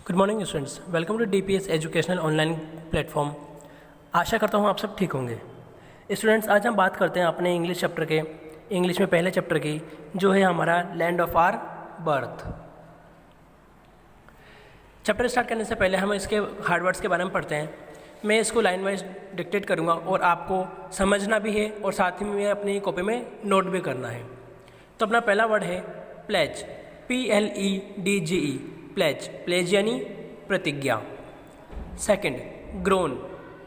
Good morning students, welcome to DPS educational online platform. आशा करता हूँ आप सब ठीक होंगे। स्टूडेंट्स, आज हम बात करते हैं अपने इंग्लिश चैप्टर के, इंग्लिश में पहले चैप्टर की, जो है हमारा land of our birth. Chapter start करने से पहले हम इसके हार्ड वर्ड्स के बारे में पढ़ते हैं। मैं इसको लाइन वाइज डिक्टेट करूँगा और आपको समझना भी है और साथ ही में अपनी कॉपी में नोट भी करना है। तो अपना पहला वर्ड है प्लेज, PLEDGE, प्लेज, प्लेज यानी प्रतिज्ञा। Second, grown,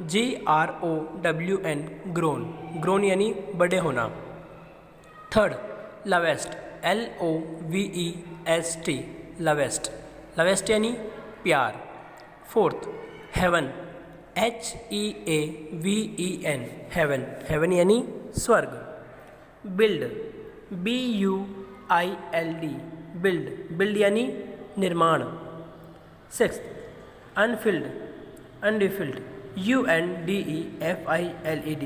GROWN, grown, grown यानी बड़े होना। Third, lovest, LOVEST, lovest, lovest यानी प्यार। Fourth, heaven, HEAVEN, heaven, heaven यानी स्वर्ग। बिल्ड, BUILD, बिल्ड, बिल्ड यानी निर्माण। Sixth, unfilled, undefiled, UNDEFILED,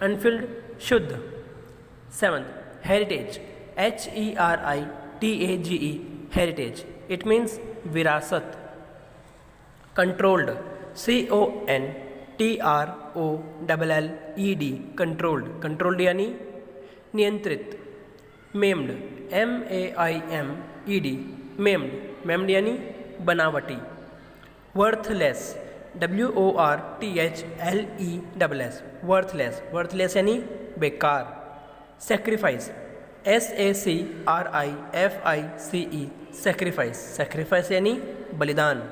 unfilled शुद्ध। Seventh, heritage, HERITAGE, heritage, it means विरासत। कंट्रोल्ड, CONTROLLED, कंट्रोल्ड, कंट्रोल्ड यानी नियंत्रित। मेम्ड, MAIMED, मेम्ड, मेम्ड यानी बनावटी। वर्थलेस, WORTHLESS, वर्थलेस, वर्थलेस यानी बेकार। सेक्रीफाइस, SACRIFICE, सेक्रीफाइस, सेक्रीफाइस यानी बलिदान।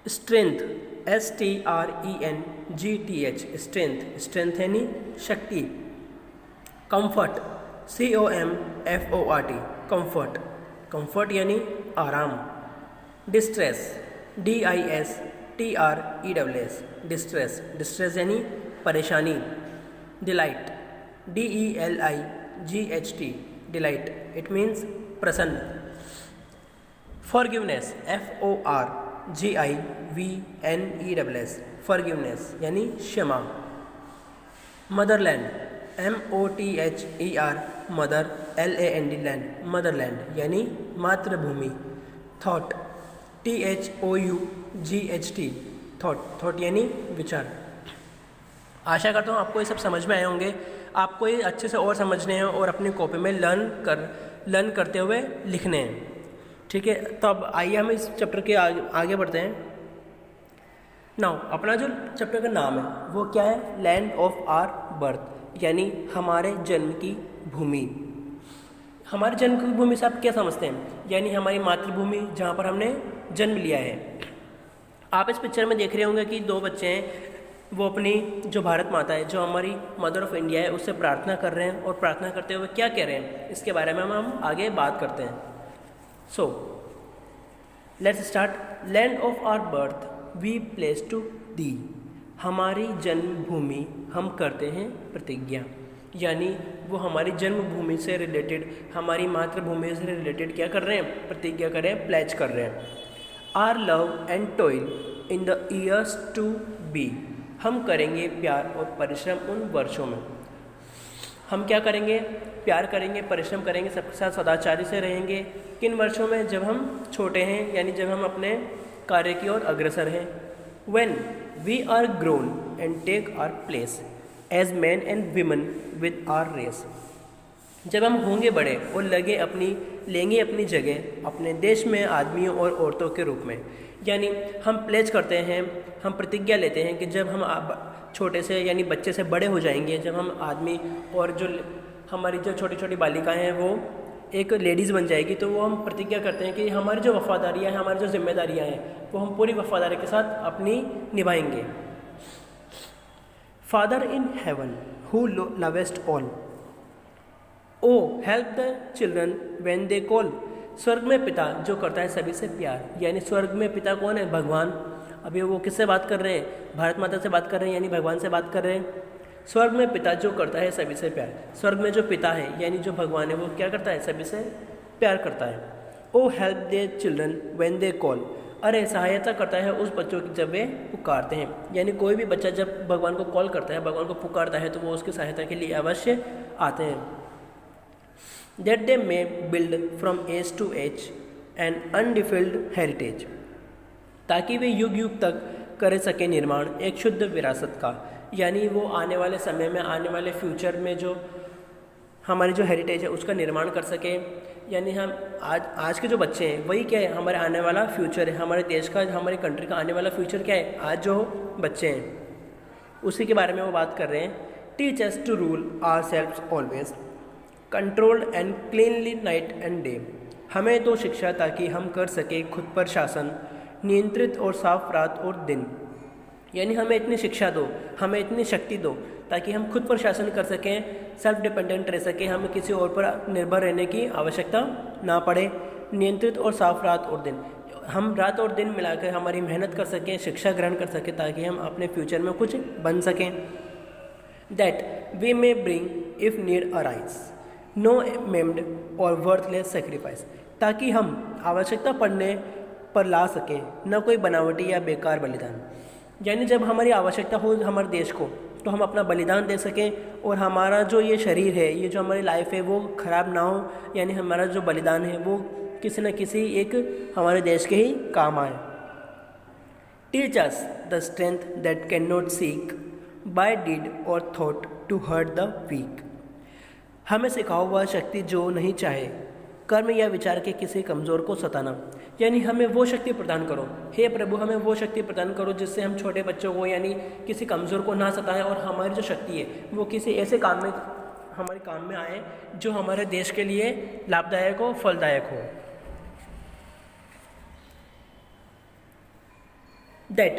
स्ट्रेंथ, STRENGTH, स्ट्रेंथ, स्ट्रेंथ यानी शक्ति। कंफर्ट, COMFORT, कंफर्ट, कंफर्ट यानी आराम। डिस्ट्रेस, DISTRESS, डिस्ट्रेस, डिस्ट्रेस यानी परेशानी। Delight, DELIGHT, delight, it means प्रसन्न। फॉरगिवनेस, FORGIVENESS, फॉरगिवनेस यानी क्षमा। Motherland, MOTHER, mother, LAND, land, Motherland यानी मातृभूमि। थॉट, THOUGHT, थॉट, थॉट यानी विचार। आशा करता हूँ आपको ये सब समझ में आए होंगे। आपको ये अच्छे से और समझने हैं और अपनी कॉपी में लर्न करते हुए लिखने हैं। ठीक है, तो अब आइए हम इस चैप्टर के आगे बढ़ते हैं। नाउ अपना जो चैप्टर का नाम है वो क्या है? लैंड ऑफ आवर बर्थ, यानी हमारे जन्म की भूमि। हमारे जन्म की भूमि से आप क्या समझते हैं? यानी हमारी मातृभूमि, जहाँ पर हमने जन्म लिया है। आप इस पिक्चर में देख रहे होंगे कि दो बच्चे हैं, वो अपनी जो भारत माता है, जो हमारी मदर ऑफ इंडिया है, उससे प्रार्थना कर रहे हैं और प्रार्थना करते हुए क्या कह रहे हैं, इसके बारे में हम आगे बात करते हैं। So let's start. Land of our birth we pledge to thee, हमारी जन्मभूमि हम करते हैं प्रतिज्ञा, यानी वो हमारी जन्मभूमि से रिलेटेड, हमारी मातृभूमि से रिलेटेड क्या कर रहे हैं? प्रतिज्ञा कर रहे हैं, प्लेज कर रहे हैं। Our love and toil in the years to be, हम करेंगे प्यार और परिश्रम उन वर्षों में। हम क्या करेंगे? प्यार करेंगे, परिश्रम करेंगे, सबके साथ सदाचारी से रहेंगे। किन वर्षों में? जब हम छोटे हैं, यानी जब हम अपने कार्य की ओर अग्रसर हैं। When we are grown and take our place as men and women with our race, जब हम होंगे बड़े और लेंगे अपनी जगह अपने देश में आदमियों और औरतों के रूप में। यानी हम प्लेज करते हैं, हम प्रतिज्ञा लेते हैं कि जब हम छोटे से यानी बच्चे से बड़े हो जाएंगे, जब हम आदमी और जो हमारी जो छोटी छोटी बालिकाएं हैं वो एक लेडीज़ बन जाएगी, तो वो हम प्रतिज्ञा करते हैं कि हमारी जो वफादारियाँ हैं, हमारी जो जिम्मेदारियाँ हैं, वो हम पूरी वफादारी के साथ अपनी निभाएंगे। Father in heaven who lovest all, o help the children when they call, स्वर्ग में पिता जो करता है सभी से प्यार, यानी स्वर्ग में पिता कौन है? भगवान। अभी वो किससे बात कर रहे हैं? भारत माता से बात कर रहे हैं, यानी भगवान से बात कर रहे हैं। स्वर्ग में पिता जो करता है सभी से प्यार, स्वर्ग में जो पिता है यानी जो भगवान है, वो क्या करता है? सभी से प्यार करता है। O help the children when they call, अरे सहायता करता है उस बच्चों की जब वे पुकारते हैं, यानी कोई भी बच्चा जब भगवान को कॉल करता है, भगवान को पुकारता है, तो वो उसकी सहायता के लिए अवश्य आते हैं। that they may build from age to age an undefiled heritage. ताकि वे युग युग तक कर सके निर्माण एक शुद्ध विरासत का। यानी वो आने वाले समय में, आने वाले फ्यूचर में जो हमारी जो हेरिटेज है उसका निर्माण कर सके। यानी हम आज के जो बच्चे हैं वही क्या है, हमारे आने वाला फ्यूचर है, हमारे देश का, हमारे कंट्री का आने वाला फ्यूचर क्या है, आज जो बच्चे हैं उसी के बारे में वो बात कर रहे हैं। Teach us to rule ourselves always, controlled and cleanly night and day. हमें तो शिक्षा ताकि हम कर सके खुद पर शासन, नियंत्रित और साफ रात और दिन। यानी हमें इतनी शिक्षा दो, हमें इतनी शक्ति दो ताकि हम खुद पर शासन कर सकें, सेल्फ डिपेंडेंट रह सकें, हमें किसी और पर निर्भर रहने की आवश्यकता ना पड़े। नियंत्रित और साफ रात और दिन, हम रात और दिन मिलाकर हमारी मेहनत कर सकें, शिक्षा ग्रहण कर सकें ताकि हम अपने फ्यूचर में कुछ बन सकें। That we may bring if need arise no maimed or worthless sacrifice, ताकि हम आवश्यकता पड़ने पर ला सकें न कोई बनावटी या बेकार बलिदान। यानी जब हमारी आवश्यकता हो हमारे देश को तो हम अपना बलिदान दे सकें और हमारा जो ये शरीर है, ये जो हमारी लाइफ है वो ख़राब ना हो। यानी हमारा जो बलिदान है वो किसी न किसी एक हमारे देश के ही काम आए। Teach us the strength that can not seek by deed or thought to hurt the weak. हमें सिखाओ वह शक्ति जो नहीं चाहे कर्म या विचार के किसी कमज़ोर को सताना। यानी हमें वो शक्ति प्रदान करो, हे प्रभु हमें वो शक्ति प्रदान करो जिससे हम छोटे बच्चों को यानी किसी कमज़ोर को ना सताएं और हमारी जो शक्ति है वो किसी ऐसे काम में हमारे काम में आए जो हमारे देश के लिए लाभदायक हो, फलदायक हो। That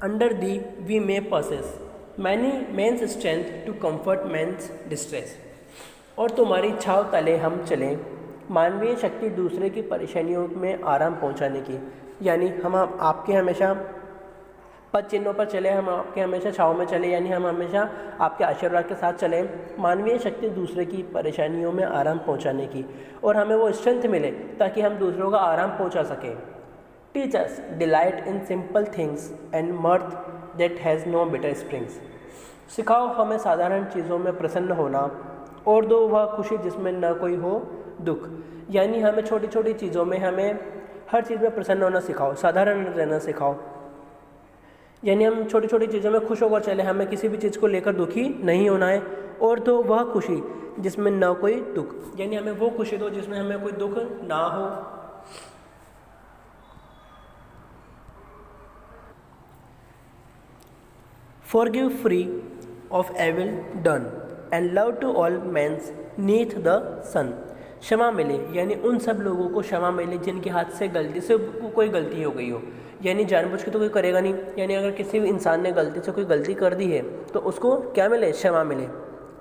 under thee we may possess many men's strength to comfort men's distress. और तुम्हारी छाव तले हम चलें, मानवीय शक्ति दूसरे की परेशानियों में आराम पहुंचाने की। यानी हम आपके हमेशा पद चिन्हों पर चले, हम आपके हमेशा छाव में चले, यानी हम हमेशा आपके आशीर्वाद के साथ चलें। मानवीय शक्ति दूसरे की परेशानियों में आराम पहुंचाने की और हमें वो स्ट्रेंथ मिले ताकि हम दूसरों का आराम पहुंचा सकें। Teach us delight in simple things and mirth that has no bitter springs. सिखाओ हमें साधारण चीज़ों में प्रसन्न होना और दो वह खुशी जिसमें न कोई हो दुख। यानी हमें छोटी छोटी चीज़ों में, हमें हर चीज़ में प्रसन्न होना सिखाओ, साधारण रहना सिखाओ। यानी हम छोटी छोटी चीज़ों में खुश होकर चले, हमें किसी भी चीज़ को लेकर दुखी नहीं होना है। और तो वह खुशी जिसमें न कोई दुख, यानी हमें वो खुशी दो जिसमें हमें कोई दुख ना हो। Forgive free of evil done and love to all men neath the sun। क्षमा मिले, यानी उन सब लोगों को क्षमा मिले जिनके हाथ से गलती से कोई गलती हो गई हो। यानी जानबूझ के तो कोई करेगा नहीं, यानी अगर किसी भी इंसान ने गलती से कोई गलती कर दी है तो उसको क्या मिले, क्षमा मिले।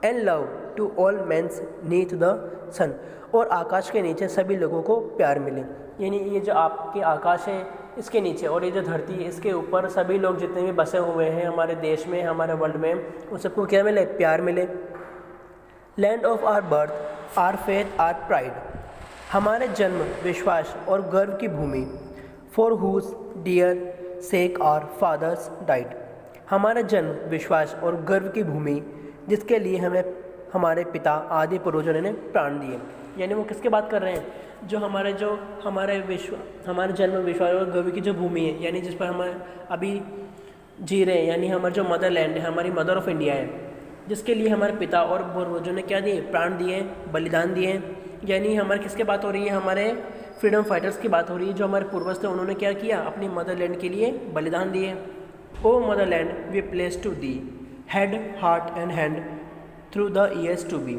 And love to all men's neath the sun, और आकाश के नीचे सभी लोगों को प्यार मिले। यानी ये जो आपके आकाश है इसके नीचे और ये जो धरती है इसके ऊपर सभी लोग जितने भी बसे हुए हैं हमारे देश में, हमारे वर्ल्ड में, उन सबको क्या मिले, प्यार मिले। Land of our birth, our faith, our pride, हमारे जन्म, विश्वास और गर्व की भूमि। For whose dear sake our fathers died, हमारा जन्म, विश्वास और गर्व की भूमि जिसके लिए हमें हमारे पिता आदि पूर्वजों ने प्राण दिए। यानी वो किसके बात कर रहे हैं, जो हमारे हमारे जन्म, विश्वास और गर्व की जो भूमि है, यानी जिस पर हम अभी जी रहे हैं, यानी हमारा जो मदरलैंड है, हमारी मदर ऑफ इंडिया है, जिसके लिए हमारे पिता और पूर्वजों ने क्या दिए, प्राण दिए, बलिदान दिए। यानी हमारे किसके बात हो रही है, हमारे फ्रीडम फाइटर्स की बात हो रही है, जो हमारे पूर्वज थे उन्होंने क्या किया, अपनी मदरलैंड के लिए बलिदान दिए। O motherland we pledge to thee head, heart and hand through the years to be.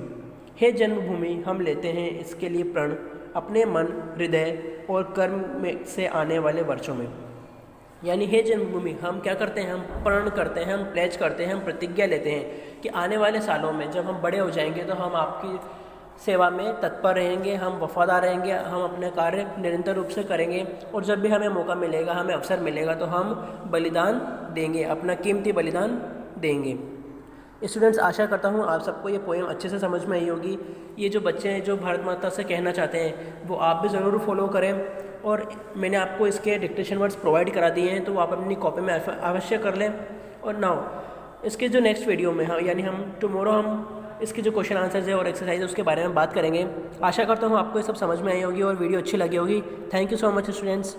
हे जन्मभूमि, हम लेते हैं इसके लिए प्रण अपने मन, हृदय और कर्म में से आने वाले वर्षों में। यानी हे जन्मभूमि, हम क्या करते हैं, हम प्रण करते हैं, हम प्लेज करते हैं, हम प्रतिज्ञा लेते हैं कि आने वाले सालों में जब हम बड़े हो जाएंगे तो हम आपकी सेवा में तत्पर रहेंगे, हम वफादार रहेंगे, हम अपने कार्य निरंतर रूप से करेंगे और जब भी हमें मौका मिलेगा, हमें अवसर मिलेगा तो हम बलिदान देंगे, अपना कीमती बलिदान देंगे। स्टूडेंट्स, आशा करता हूँ आप सबको ये पोएम अच्छे से समझ में आई होगी। ये जो बच्चे हैं जो भारत माता से कहना चाहते हैं वो आप भी ज़रूर फॉलो करें, और मैंने आपको इसके डिक्टेशन वर्ड्स प्रोवाइड करा दिए हैं तो आप अपनी कॉपी में अवश्य कर लें। और नाउ इसके जो नेक्स्ट वीडियो में यानी हम टुमारो हम इसके जो क्वेश्चन आंसर्स है और एक्सरसाइज उसके बारे में बात करेंगे। आशा करता हूँ आपको ये सब समझ में आई होगी और वीडियो अच्छी लगी होगी। Thank you so much students.